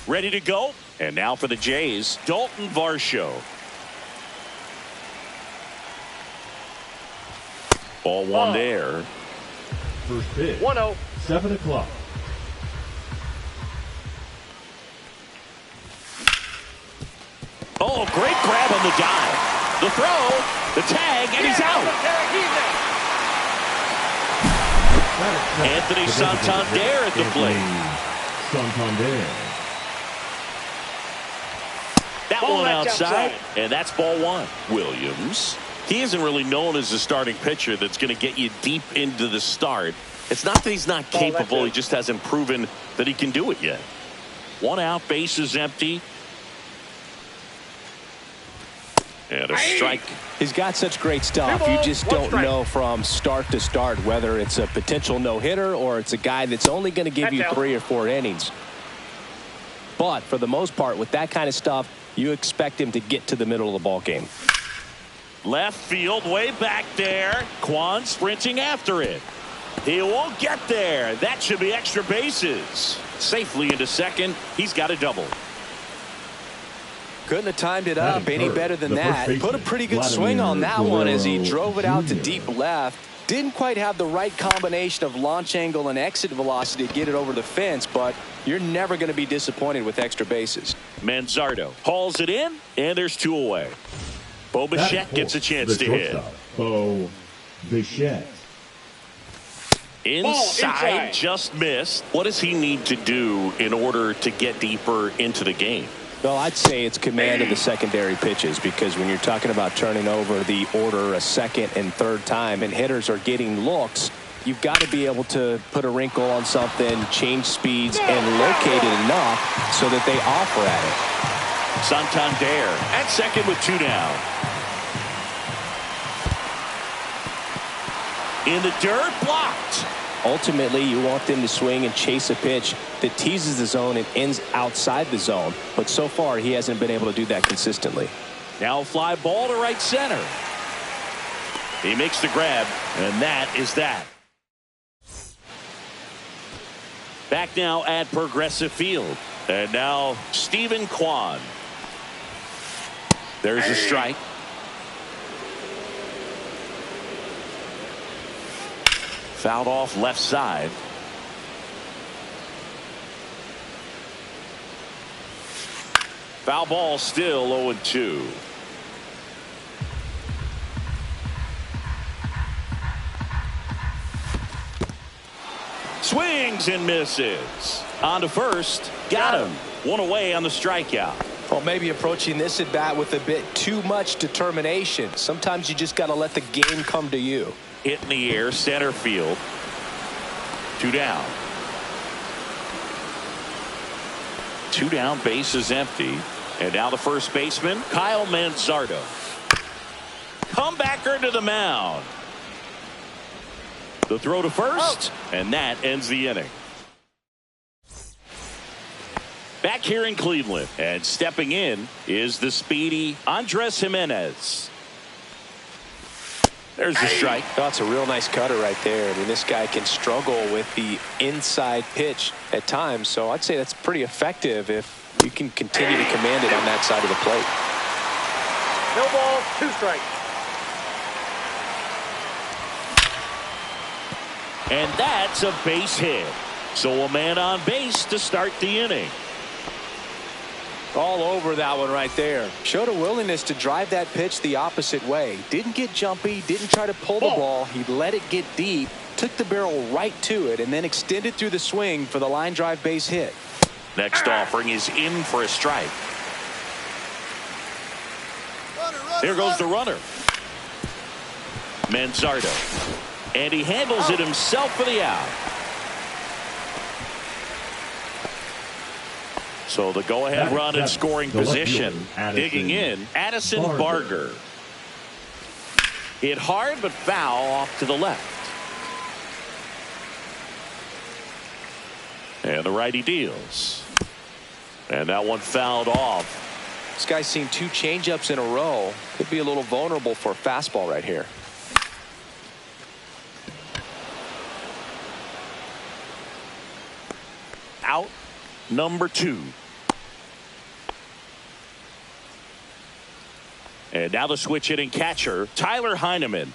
ready to go. And now for the Jays, Dalton Varsho. Ball one there. First pitch. 1-0. 7 o'clock. Oh, great grab on the dive. The throw, the tag, and he's out. Anthony Santander at the plate. Santander. That one outside, and that's ball one. Williams. He isn't really known as a starting pitcher that's going to get you deep into the start. It's not that he's not capable, he just hasn't proven that he can do it yet. One out, base is empty. And a strike. He's got such great stuff. You just don't know from start to start whether it's a potential no-hitter or it's a guy that's only going to give you 3 or 4 innings. But for the most part, with that kind of stuff, you expect him to get to the middle of the ball game. Left field, way back there. Kwan sprinting after it. He won't get there. That should be extra bases. Safely into second. He's got a double. Couldn't have timed it up any better than that. Put a pretty good swing on that one as he drove it out to deep left. Didn't quite have the right combination of launch angle and exit velocity to get it over the fence, but you're never going to be disappointed with extra bases. Manzardo hauls it in, and there's 2 away. Bo Bichette gets a chance to hit. Bo Bichette. Inside, just missed. What does he need to do in order to get deeper into the game? Well, I'd say it's command of the secondary pitches, because when you're talking about turning over the order a second and third time and hitters are getting looks, you've got to be able to put a wrinkle on something, change speeds, and locate it enough so that they offer at it. Santander at second with 2 down. In the dirt, blocked. Ultimately, you want them to swing and chase a pitch that teases the zone and ends outside the zone. But so far, he hasn't been able to do that consistently. Now a fly ball to right center. He makes the grab, and that is that. Back now at Progressive Field. And now Stephen Kwan. There's a strike. Fouled off left side. Foul ball, still 0-2. Swings and misses. On to first. Got him. 1 away on the strikeout. Well, maybe approaching this at bat with a bit too much determination. Sometimes you just got to let the game come to you. Hit in the air, center field. 2 down. 2 down, base is empty. And now the first baseman, Kyle Manzardo. Comebacker to the mound. The throw to first, and that ends the inning. Back here in Cleveland, and stepping in is the speedy Andres Gimenez. There's the strike. That's a real nice cutter right there. I mean, this guy can struggle with the inside pitch at times, so I'd say that's pretty effective if you can continue to command it on that side of the plate. No ball, 2 strikes. And that's a base hit. So a man on base to start the inning. All over that one right there. Showed a willingness to drive that pitch the opposite way. Didn't get jumpy, didn't try to pull the ball. He let it get deep, took the barrel right to it, and then extended through the swing for the line drive base hit. Next offering is in for a strike. There goes the runner. Manzardo. And he handles it himself for the out. So the go-ahead run in scoring position. Digging in, Addison Barger. Hit hard but foul off to the left. And the righty deals. And that one fouled off. This guy's seen 2 changeups in a row. Could be a little vulnerable for a fastball right here. Out number 2. And now the switch hitting catcher, Tyler Heineman.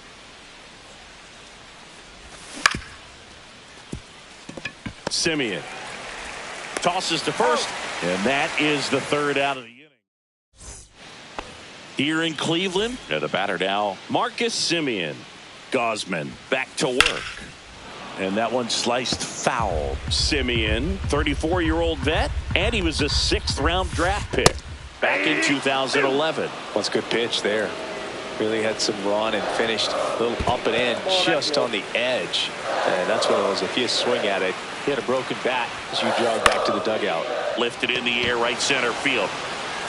Simeon tosses to first, and that is the third out of the inning. Here in Cleveland, the batter now, Marcus Simeon. Gausman back to work. And that one sliced foul. Simeon, 34-year-old vet, and he was a 6th-round draft pick back in 2011. That's a good pitch there. Really had some run and finished a little up and in just on the edge. And that's one of those, if you swing at it, he had a broken bat as you jog back to the dugout. Lifted in the air, right center field.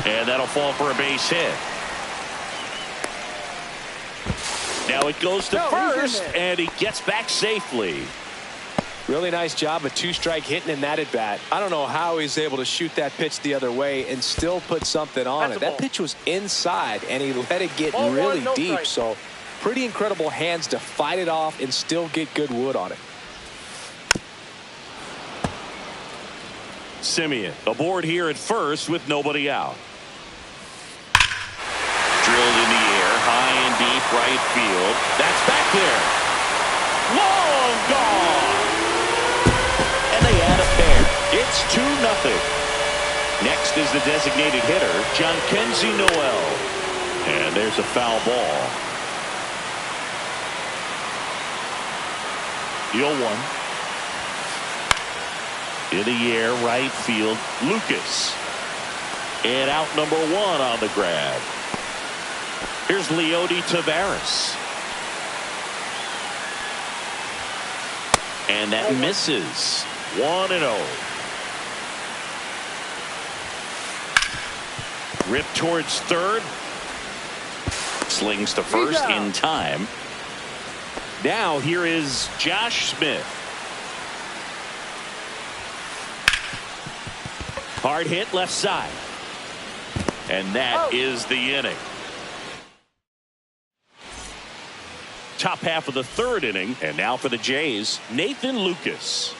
And that'll fall for a base hit. Now it goes to first, and he gets back safely. Really nice job of 2-strike hitting in that at bat. I don't know how he's able to shoot that pitch the other way and still put something on it. That pitch was inside, and he let it get really deep. So pretty incredible hands to fight it off and still get good wood on it. Simeon aboard here at first with nobody out. Drilled in the air, high and deep right field. That's back there. Long gone. And they add a pair. It's 2-0. Next is the designated hitter, Jhonkensy Noel. And there's a foul ball. The 0-1. In the air, right field, Lucas. And out number 1 on the grab. Here's Leody Taveras. And that misses. 1-0. Rip towards third. Slings to first in time. Now here is Josh Smith. Hard hit left side. And that is the inning. Top half of the 3rd inning. And now for the Jays, Nathan Lucas.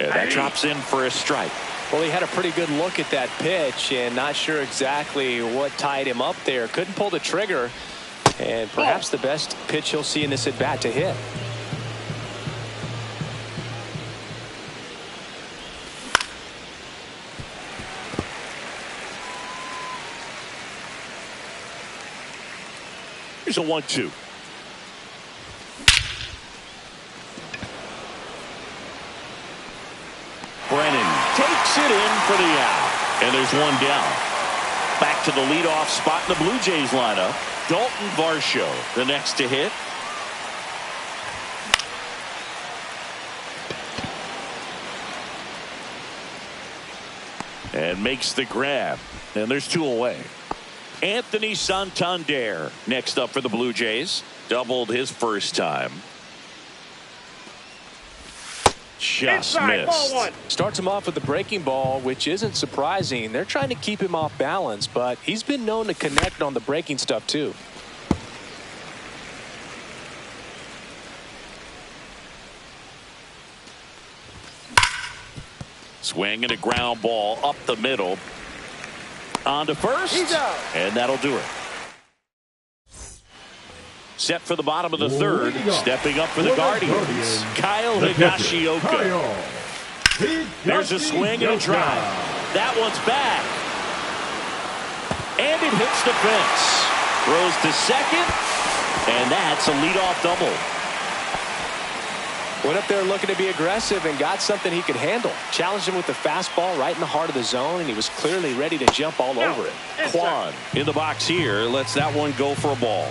And that drops in for a strike. Well, he had a pretty good look at that pitch and not sure exactly what tied him up there. Couldn't pull the trigger. And perhaps the best pitch he'll see in this at bat to hit. Here's a 1-2. Brennan takes it in for the out. And there's one down. Back to the leadoff spot in the Blue Jays lineup. Dalton Varsho, the next to hit. And makes the grab. And there's 2 away. Anthony Santander next up for the Blue Jays. Doubled his first time. Just missed. Starts him off with the breaking ball, which isn't surprising. They're trying to keep him off balance, but he's been known to connect on the breaking stuff too. Swing and a ground ball up the middle. On to first, and that'll do it. Set for the bottom of the 3rd, stepping up for the Guardians, Kyle Higashioka. There's a swing and a drive. That one's back. And it hits the fence. Throws to second, and that's a leadoff double. Went up there looking to be aggressive and got something he could handle. Challenged him with the fastball right in the heart of the zone, and he was clearly ready to jump all over it. Kwan in the box here lets that one go for a ball.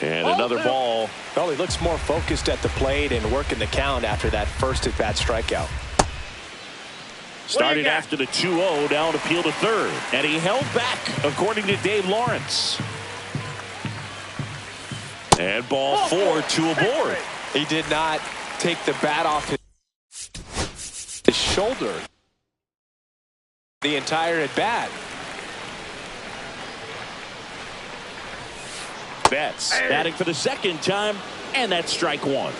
And another ball. Well, he looks more focused at the plate and working the count after that first at-bat strikeout. Started after the 2-0, now an appeal to third. And he held back, according to Dave Lawrence. And ball 4, 2 aboard. He did not take the bat off his shoulder the entire at bat. Betts batting for the 2nd time, and that's strike 1.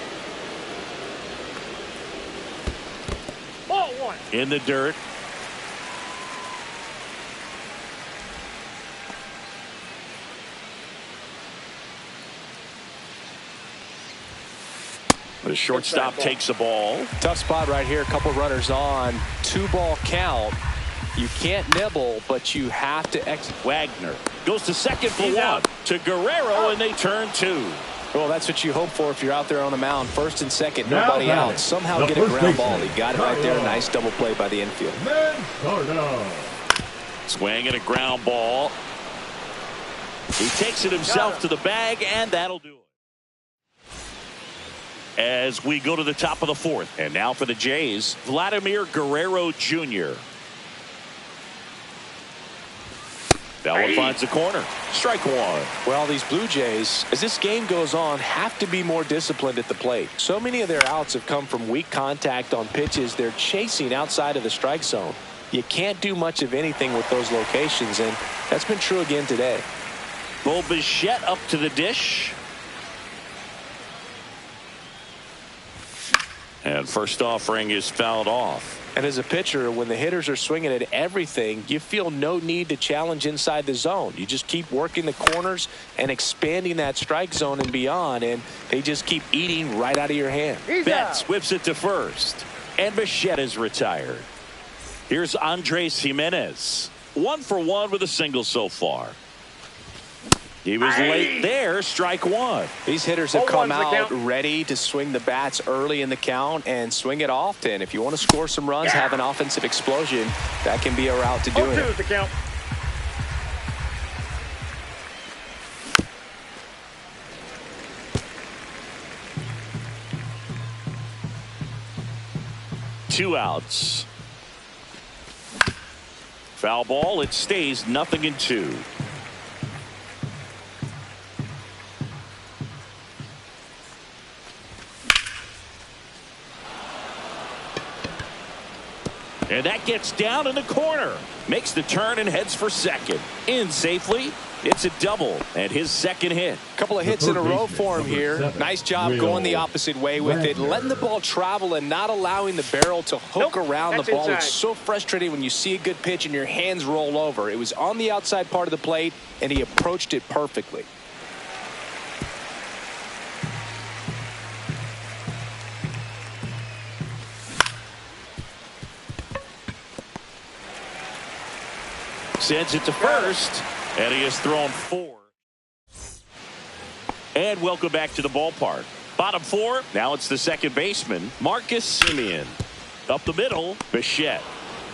Ball 1. In the dirt. The shortstop takes the ball. Tough spot right here. A couple runners on. 2-ball count. You can't nibble, but you have to execute. Wagner goes to second for one. To Guerrero, and they turn 2. Well, that's what you hope for if you're out there on the mound. First and second, Now nobody batting, out. Somehow the get a first ground baseman, ball. He got it right there. Mario. Nice double play by the infield. Manzardo. Swing and a ground ball. He takes it himself to the bag, and that'll do it. As we go to the top of the 4th. And now for the Jays, Vladimir Guerrero Jr. That one finds the corner. Strike 1. Well, these Blue Jays, as this game goes on, have to be more disciplined at the plate. So many of their outs have come from weak contact on pitches they're chasing outside of the strike zone. You can't do much of anything with those locations, and that's been true again today. Bo Bichette up to the dish. And first offering is fouled off. And as a pitcher, when the hitters are swinging at everything, you feel no need to challenge inside the zone. You just keep working the corners and expanding that strike zone and beyond, and they just keep eating right out of your hand. Betts whips it to first. And Bichette is retired. Here's Andres Jimenez. 1 for 1 with a single so far. He was late there. Strike 1. These hitters have come out ready to swing the bats early in the count and swing it often. If you want to score some runs, have an offensive explosion, that can be a route to doing it. The count. Two outs. Foul ball. It stays 0-2. And that gets down in the corner. Makes the turn and heads for second. In safely. It's a double and his second hit. Couple of hits in a row for him here. Nice job going the opposite way with it. Letting the ball travel and not allowing the barrel to hook around the ball. It's so frustrating when you see a good pitch and your hands roll over. It was on the outside part of the plate, and he approached it perfectly. Sends it to first, and he has thrown 4. And welcome back to the ballpark. Bottom 4, now it's the second baseman, Marcus Semien. Up the middle, Bichette.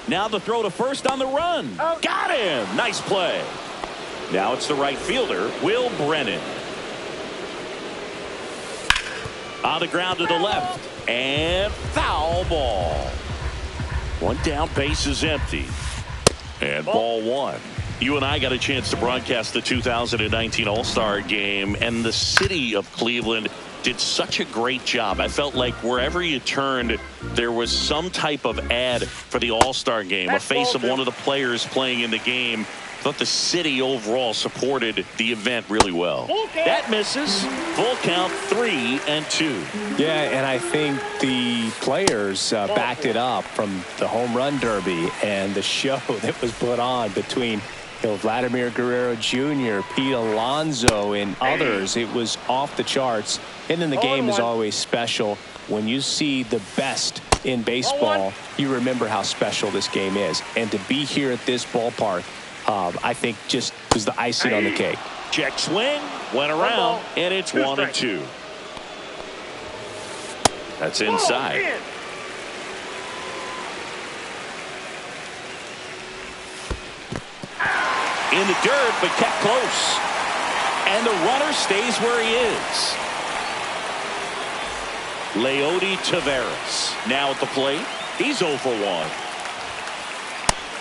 Now the throw to first on the run. Got him! Nice play. Now it's the right fielder, Will Brennan. On the ground to the left, and foul ball. One down, base is empty. And ball 1. You and I got a chance to broadcast the 2019 All-Star Game, and the city of Cleveland did such a great job. I felt like wherever you turned, there was some type of ad for the All-Star Game, a face of one of the players playing in the game. I thought the city overall supported the event really well. That misses. Full count, 3-2. Yeah, and I think the players backed it up from the home run derby and the show that was put on between Vladimir Guerrero Jr., Pete Alonso, and others. It was off the charts. And then the game is always special. When you see the best in baseball, you remember how special this game is. And to be here at this ballpark, I think just was the icing on the cake. Check swing, went around, and it's 1-2. That's inside. In the dirt, but kept close. And the runner stays where he is. Leody Taveras now at the plate. He's 0 for 1.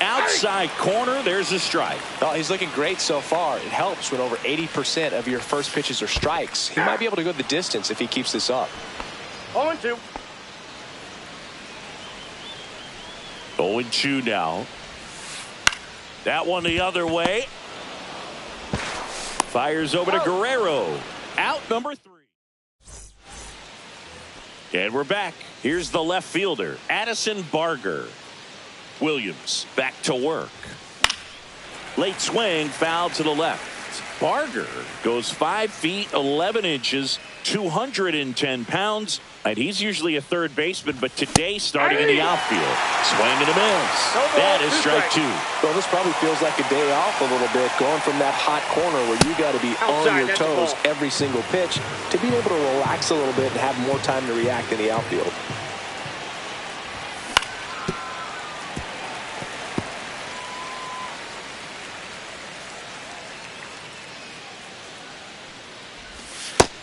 Outside corner, there's a strike. Well, he's looking great so far. It helps when over 80% of your first pitches are strikes. He might be able to go the distance if he keeps this up. 0-2. 0-2 now. That one the other way. Fires over to Guerrero. Out number 3. And we're back. Here's the left fielder, Addison Barger. Williams back to work. Late swing, foul to the left. Barger goes 5 feet 11 inches 210 pounds, and he's usually a third baseman, but today starting in the outfield. Swing and a miss. That is strike two. Well, this probably feels like a day off a little bit, going from that hot corner where you got to be on your toes every single pitch to being able to relax a little bit and have more time to react in the outfield.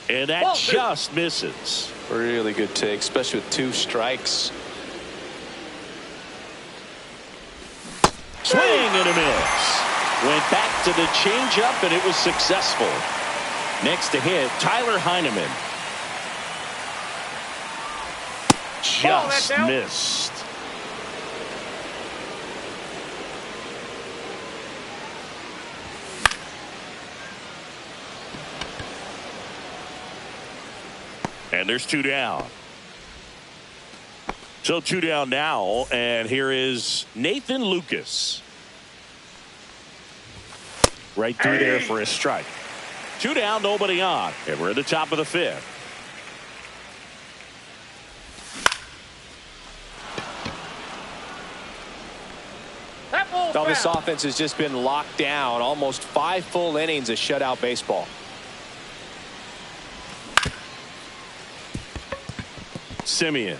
And that just misses. Really good take, especially with 2 strikes. Swing and a miss. Went back to the changeup, and it was successful. Next to hit, Tyler Heineman. Just missed. And there's 2 down. So 2 down now, and here is Nathan Lucas. Right through there for a strike. 2 down, nobody on, and we're at the top of the 5th. Well, this offense has just been locked down. Almost 5 full innings of shutout baseball. Simeon.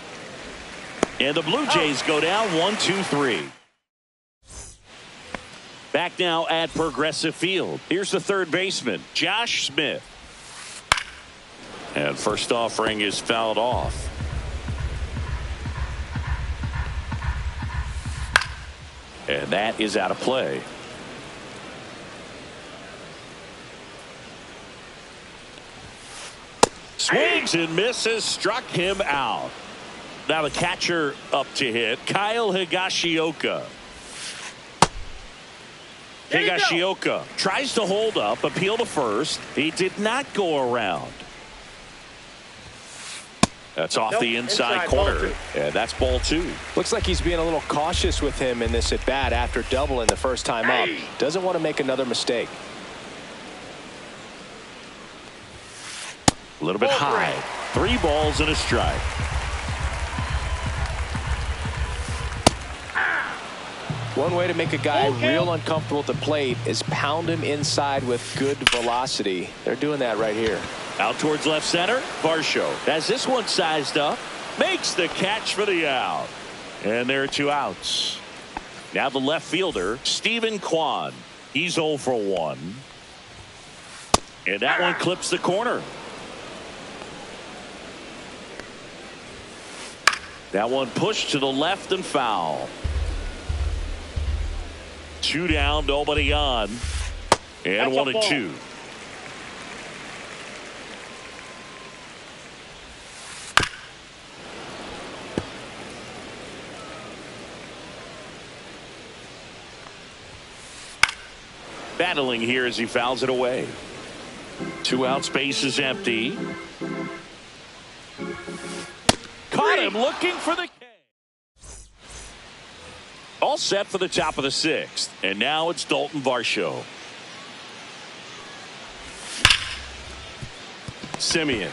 And the Blue Jays go down 1-2-3. Back now at Progressive Field. Here's the third baseman, Josh Smith. And first offering is fouled off. And that is out of play. Swings and misses, struck him out. Now the catcher up to hit, Kyle Higashioka. Higashioka tries to hold up, appeal to first. He did not go around. That's off the inside corner, and that's ball 2. Looks like he's being a little cautious with him in this at bat after doubling the first time up. Doesn't want to make another mistake. A little bit high. 3 balls and a strike. One way to make a guy real uncomfortable at the plate is pound him inside with good velocity. They're doing that right here. Out towards left center. Varsho has this one sized up. Makes the catch for the out. And there are 2 outs. Now the left fielder, Stephen Kwan. He's 0 for 1. And that one clips the corner. That one pushed to the left and foul. 2 down, nobody on. And 1-2. Battling here as he fouls it away. 2 outs, base is empty. Caught him looking for the K. All set for the top of the 6th. And now it's Dalton Varsho. Simeon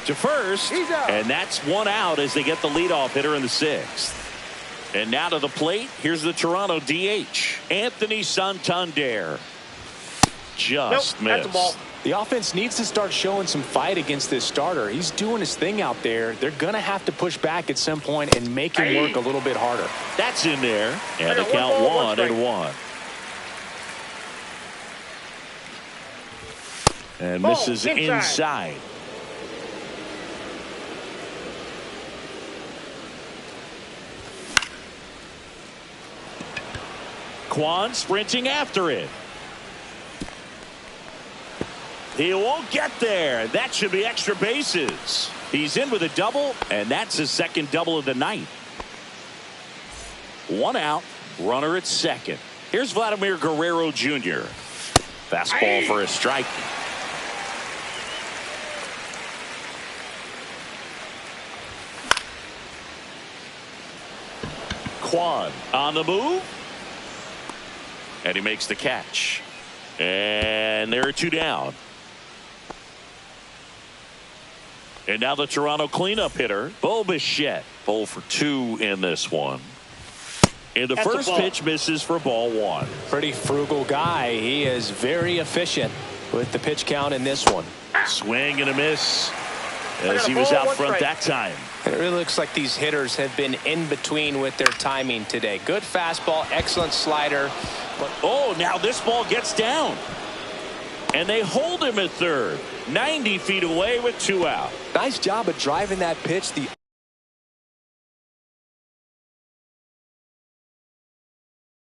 to first. And that's 1 out as they get the leadoff hitter in the 6th. And now to the plate. Here's the Toronto DH, Anthony Santander. Just missed. That's a ball. The offense needs to start showing some fight against this starter. He's doing his thing out there. They're going to have to push back at some point and make him work a little bit harder. That's in there. And the count 1-1. And misses inside. Kwan sprinting after it. He won't get there. That should be extra bases. He's in with a double, and that's his second double of the night. 1 out, runner at second. Here's Vladimir Guerrero Jr. Fastball for a strike. Kwan on the move. And he makes the catch. And there are 2 down. And now the Toronto cleanup hitter, Bo Bichette. 0 for 2 in this one. And the first pitch misses for ball 1. Pretty frugal guy. He is very efficient with the pitch count in this one. Swing and a miss as he was out front that time. And it really looks like these hitters have been in between with their timing today. Good fastball, excellent slider. But oh, now this ball gets down. And they hold him at third. 90 feet away with 2 out. Nice job of driving that pitch the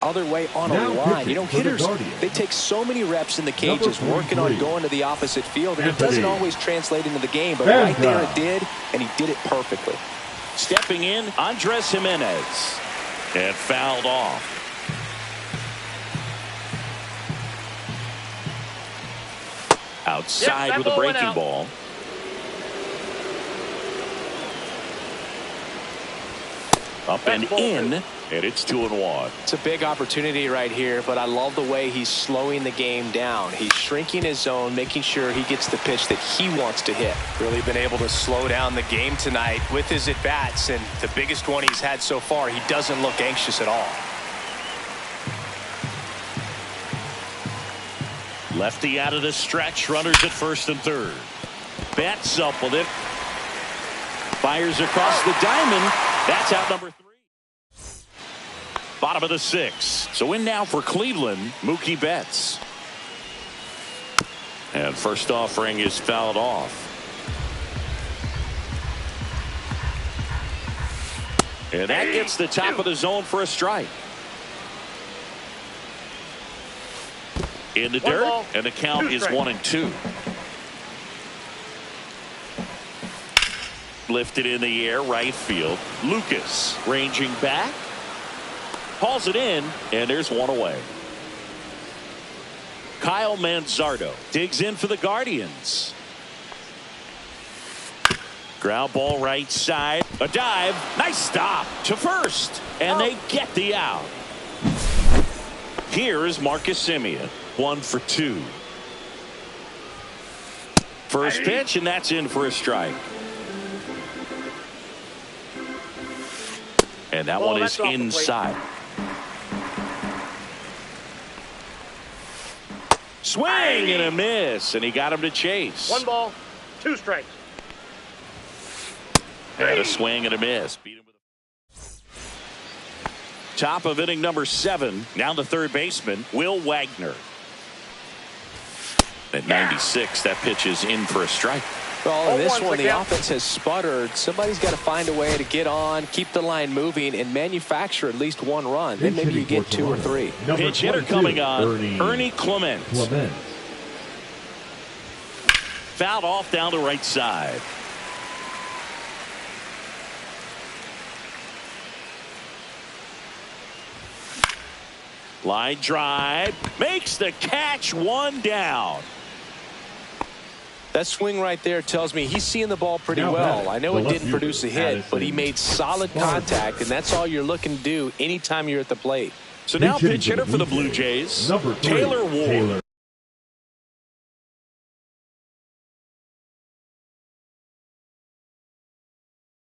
other way on a line. You know, hitters, they take so many reps in the cages working on going to the opposite field, and it doesn't always translate into the game, but right there it did, and he did it perfectly. Stepping in, Andres Jimenez. And fouled off. Outside with a breaking ball. Up and in, and it's 2-1. It's a big opportunity right here, but I love the way he's slowing the game down. He's shrinking his zone, making sure he gets the pitch that he wants to hit. Really been able to slow down the game tonight with his at-bats, and the biggest one he's had so far, he doesn't look anxious at all. Lefty out of the stretch, runners at first and third. Bats up with it. Fires across the diamond. That's out number 3. Bottom of the 6th. So in now for Cleveland, Mookie Betts. And first offering is fouled off. And that gets the top of the zone for a strike. In the dirt, and the count is 1-2. Lifted in the air, right field. Lucas ranging back. Hauls it in, and there's one away. Kyle Manzardo digs in for the Guardians. Ground ball right side. A dive. Nice stop to first. And they get the out. Here is Marcus Semien. 1 for 2. First pitch, and that's in for a strike. And that one is inside. Swing and a miss, and he got him to chase. 1 ball, 2 strikes. And a swing and a miss. Beat him with a... Top of inning number 7. Now the third baseman, Will Wagner. At 96, that pitch is in for a strike. Well, in this one, the offense has sputtered. Somebody's got to find a way to get on, keep the line moving, and manufacture at least 1 run. Then maybe you get 2 or 3. Pitch hitter coming on, Ernie Clement. Fouled off down the right side. Line drive, makes the catch, 1 down. That swing right there tells me he's seeing the ball pretty well. I know it didn't produce a hit, but he made solid contact, and that's all you're looking to do anytime you're at the plate. So now pitch hitter for the Blue Jays, Taylor Ward.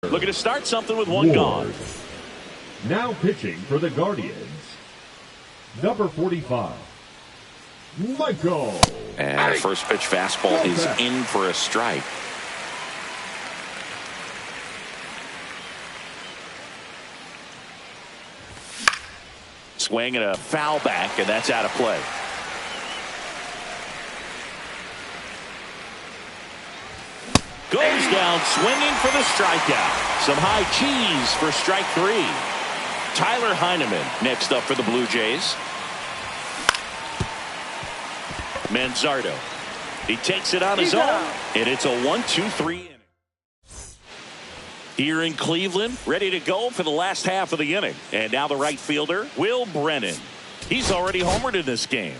Looking to start something with 1 gone. Now pitching for the Guardians, number 45. Michael. And the first pitch fastball is in for a strike. Swing and a foul back, and that's out of play. Goes down swinging for the strikeout. Some high cheese for strike 3. Tyler Heineman next up for the Blue Jays. Manzardo. He takes it on his own, and it's a 1-2-3 inning. Here in Cleveland, ready to go for the last half of the inning. And now the right fielder, Will Brennan. He's already homered in this game.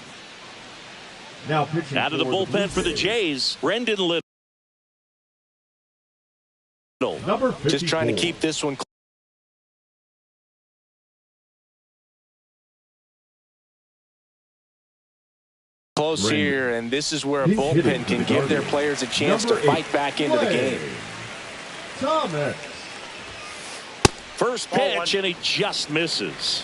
Now pitching out of the bullpen for the Jays, Brendan Little. Number 54. Just trying to keep this one close here, and this is where a bullpen can give their players a chance to fight back into the game. Thomas. First pitch, and he just misses.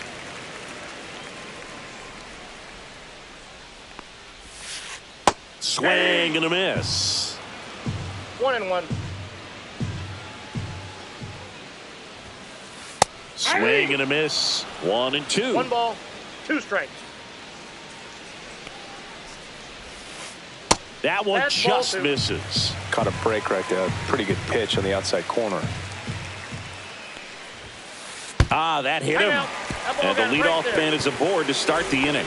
Swing and a miss. 1-1. Swing and a miss. 1-2. 1 ball, 2 strikes. That one That's just ball 2. misses. Caught a break right there. Pretty good pitch on the outside corner. Ah, that hit him. That ball And the got right leadoff there. man is aboard to start the inning.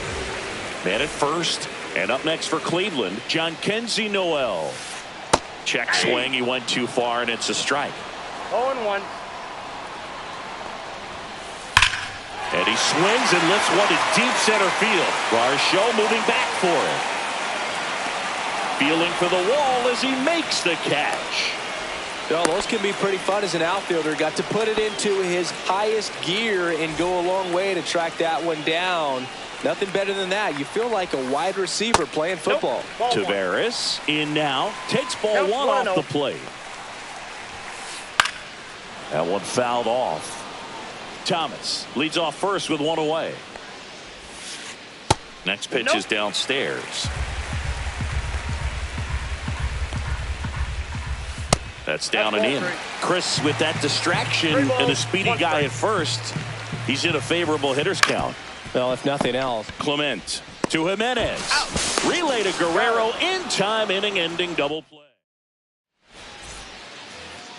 Man at first. And up next for Cleveland, Jhonkensy Noel. Check swing. He went too far, and it's a strike. 0-1. And he swings and lifts one to deep center field. Varsho moving back for it. Feeling for the wall as he makes the catch. No, those can be pretty fun as an outfielder. Got to put it into his highest gear and go a long way to track that one down. Nothing better than that. You feel like a wide receiver playing football. Nope. Tavares in now. Takes ball Nope, 1 off the plate. That one fouled off. Thomas leads off first with 1 away. Next pitch is downstairs. That's down and in. Chris with that distraction and a speedy guy at first. He's in a favorable hitter's count. Well, if nothing else. Clement to Jimenez. Relay to Guerrero in time, inning-ending double play.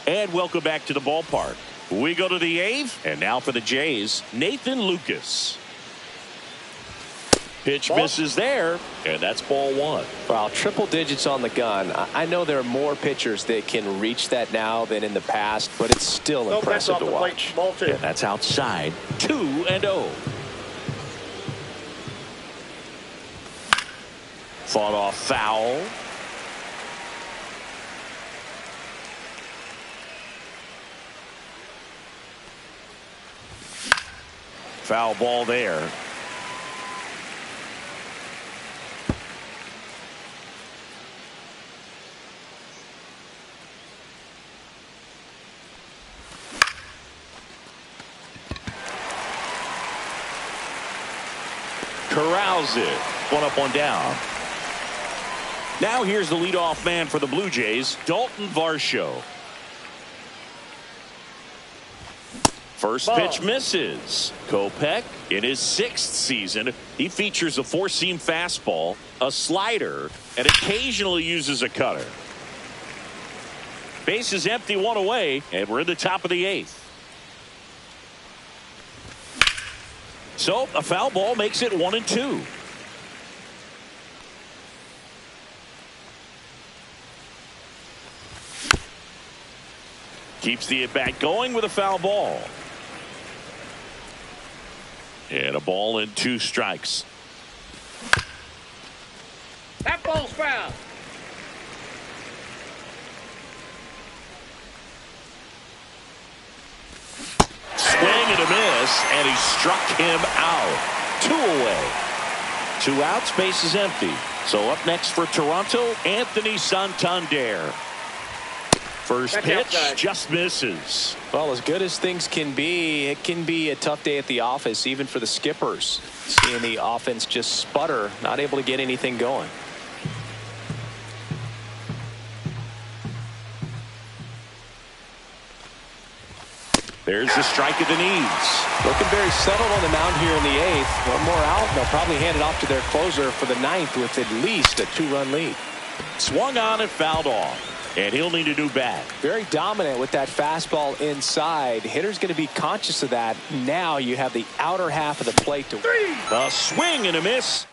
And welcome back to the ballpark. We go to the 8th, and now for the Jays, Nathan Lucas. Pitch misses there, and that's ball 1. Well, triple digits on the gun. I know there are more pitchers that can reach that now than in the past, but it's still impressive to watch. Ball 2. Yeah, that's outside. 2-0. Fought off foul. Foul ball there. Corrals it. 1 up, 1 down. Now here's the leadoff man for the Blue Jays, Dalton Varsho. First pitch misses. Kopech in his 6th season. He features a 4-seam fastball, a slider, and occasionally uses a cutter. Base is empty, 1 away, and we're in the top of the 8th. So a foul ball makes it 1-2. Keeps the at-bat going with a foul ball. And a ball and 2 strikes. That ball's foul. Swing and a miss, and he struck him out. 2 away. 2 outs, base is empty. So up next for Toronto, Anthony Santander. First pitch just misses. Well, as good as things can be, it can be a tough day at the office, even for the skippers. Seeing the offense just sputter, not able to get anything going. There's the strike of the knees. Looking very settled on the mound here in the 8th. 1 more out, and they'll probably hand it off to their closer for the 9th with at least a 2-run lead. Swung on and fouled off. And he'll need a new bat. Very dominant with that fastball inside. Hitter's going to be conscious of that. Now you have the outer half of the plate to A swing and a miss.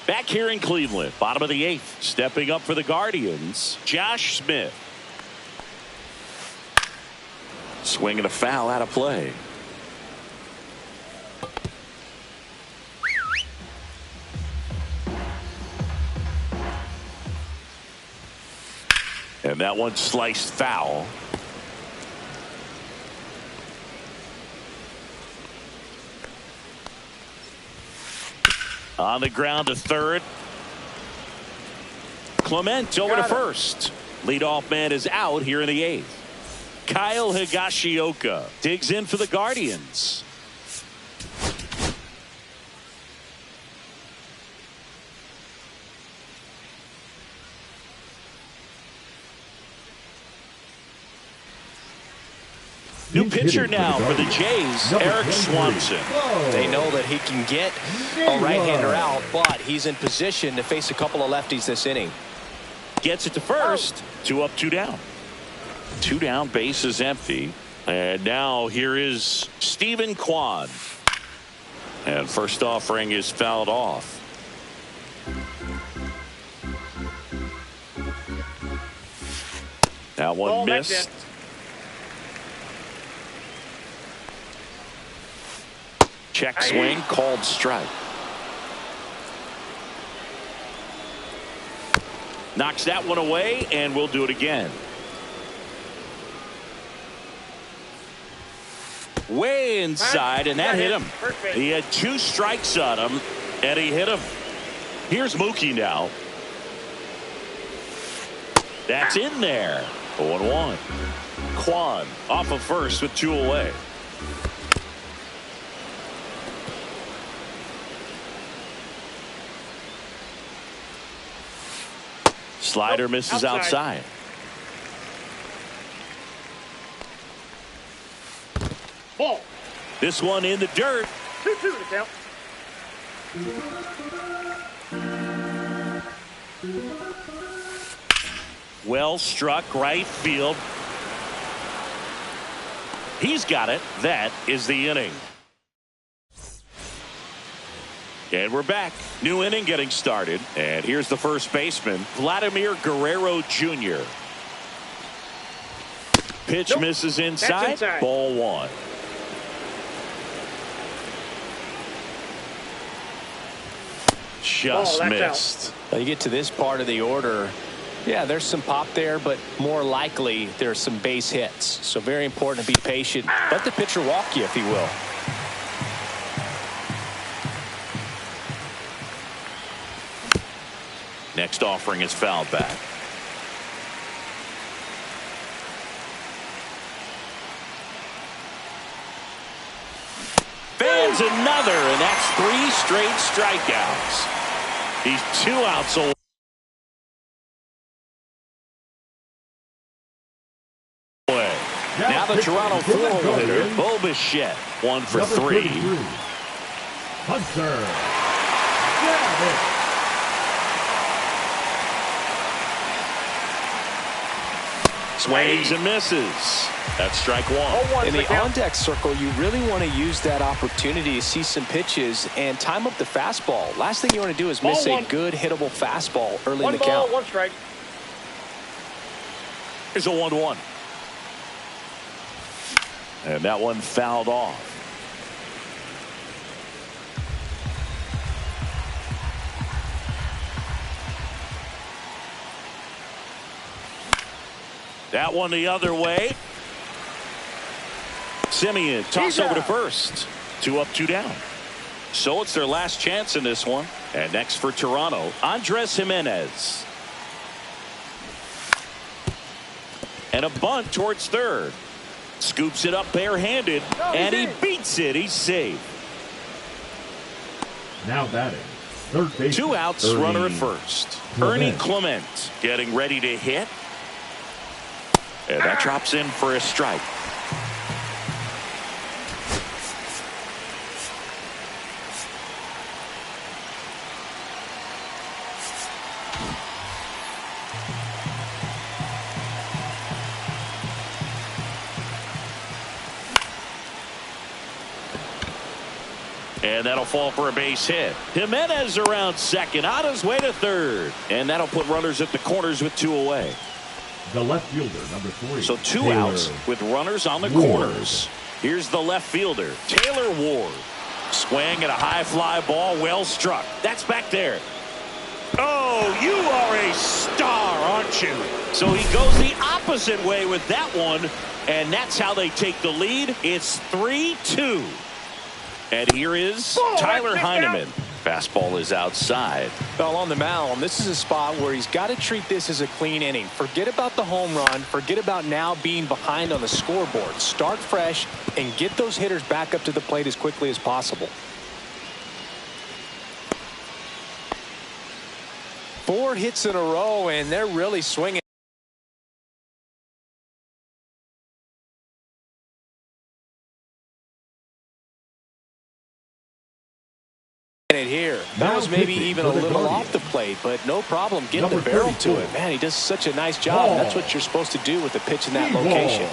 Back here in Cleveland, bottom of the 8th. Stepping up for the Guardians, Josh Smith. Swing and a foul out of play. And that one sliced foul. On the ground to third. Clement over to first. Leadoff man is out here in the 8th. Kyle Higashioka digs in for the Guardians. New pitcher now for the Jays, Eric Swanson. They know that he can get a right-hander out, but he's in position to face a couple of lefties this inning. Gets it to first. 2 up, 2 down. 2 down, base is empty. And now here is Stephen Kwan. And first offering is fouled off. That one missed. Check swing, called strike. Knocks that one away, and we'll do it again. Way inside, and that hit him. He had 2 strikes on him, and he hit him. Here's Mookie now. That's in there. 0-1. Kwan off of first with 2 away. Slider misses outside. Ball. This one in the dirt. 2-2 to count. Well struck, right field. He's got it. That is the inning. And we're back. New inning getting started. And here's the first baseman, Vladimir Guerrero Jr. Pitch misses inside. Ball 1. Just missed. Well, you get to this part of the order. Yeah, there's some pop there, but more likely there's some base hits. So very important to be patient. Let the pitcher walk you, if he will. Next offering is fouled back. Fans another, and that's 3 straight strikeouts. He's 2 outs away. Now the Toronto 4 hitter, Bo Bichette, 1 for 3. Hunter. Swings and misses. That's strike 1. In the on-deck circle, you really want to use that opportunity to see some pitches and time up the fastball. Last thing you want to do is miss a good hittable fastball early in the count. 1 strike. Here's a 1-1. And that one fouled off. That one the other way. Simeon toss over to first. 2 up, 2 down. So it's their last chance in this one. And next for Toronto, Andres Jimenez. And a bunt towards third. Scoops it up barehanded, and he beats it. He's safe. Now batting, third base. 2 outs, runner at first. Ernie Clement getting ready to hit. And that drops in for a strike. And that'll fall for a base hit. Jimenez around second, on his way to third. And that'll put runners at the corners with 2 away. The left fielder, number 3. So 2 outs with runners on the corners. Here's the left fielder, Taylor Ward. Swing at a high fly ball, well struck. That's back there. Oh, you are a star, aren't you? So he goes the opposite way with that one. And that's how they take the lead. It's 3-2. And here is Tyler Heineman. Fastball is outside. Well, on the mound, this is a spot where he's got to treat this as a clean inning. Forget about the home run. Forget about now being behind on the scoreboard. Start fresh and get those hitters back up to the plate as quickly as possible. 4 hits in a row, and they're really swinging. It here. That was maybe even a little off the plate, but no problem getting the barrel to it. Man, he does such a nice job. That's what you're supposed to do with a pitch in that location.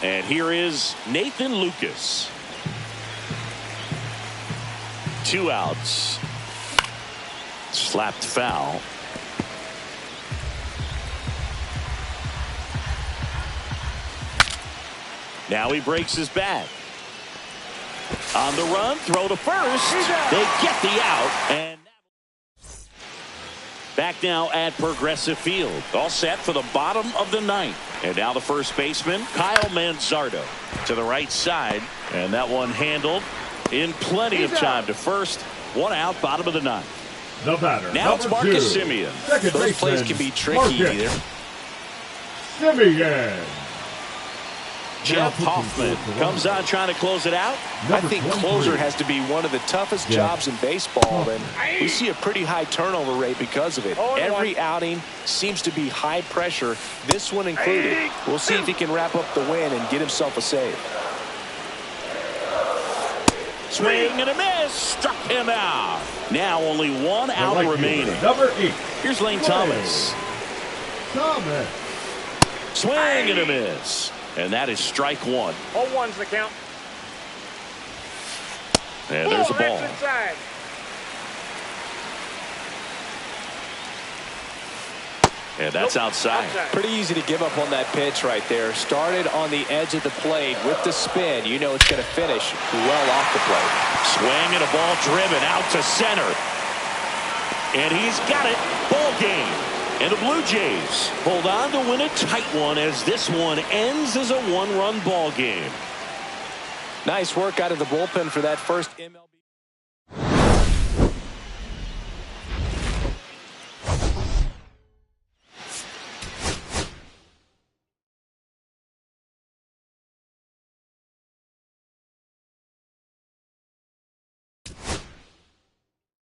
And here is Nathan Lucas. 2 outs. Slapped foul. Now he breaks his bat. On the run, throw to first. They get the out. And back now at Progressive Field. All set for the bottom of the 9th. And now the first baseman, Kyle Manzardo, to the right side. And that one handled in plenty of time to first. 1 out, bottom of the 9th. The batter, now it's Marcus Semien. Those plays can be tricky either. Semien. Jeff Hoffman comes on trying to close it out. I think closer has to be one of the toughest jobs in baseball, and we see a pretty high turnover rate because of it. Every outing seems to be high pressure, this one included. We'll see if he can wrap up the win and get himself a save. Swing and a miss. Struck him out. Now only 1 out remaining. Number 8. Here's Lane Thomas. Swing and a miss. And that is strike 1. 0-1's the count. And there's a ball. And that's outside. Pretty easy to give up on that pitch right there. Started on the edge of the plate with the spin. You know it's going to finish well off the plate. Swing and a ball driven out to center. And he's got it. Ball game. And the Blue Jays hold on to win a tight one as this one ends as a 1-run ball game. Nice work out of the bullpen for that first MLB.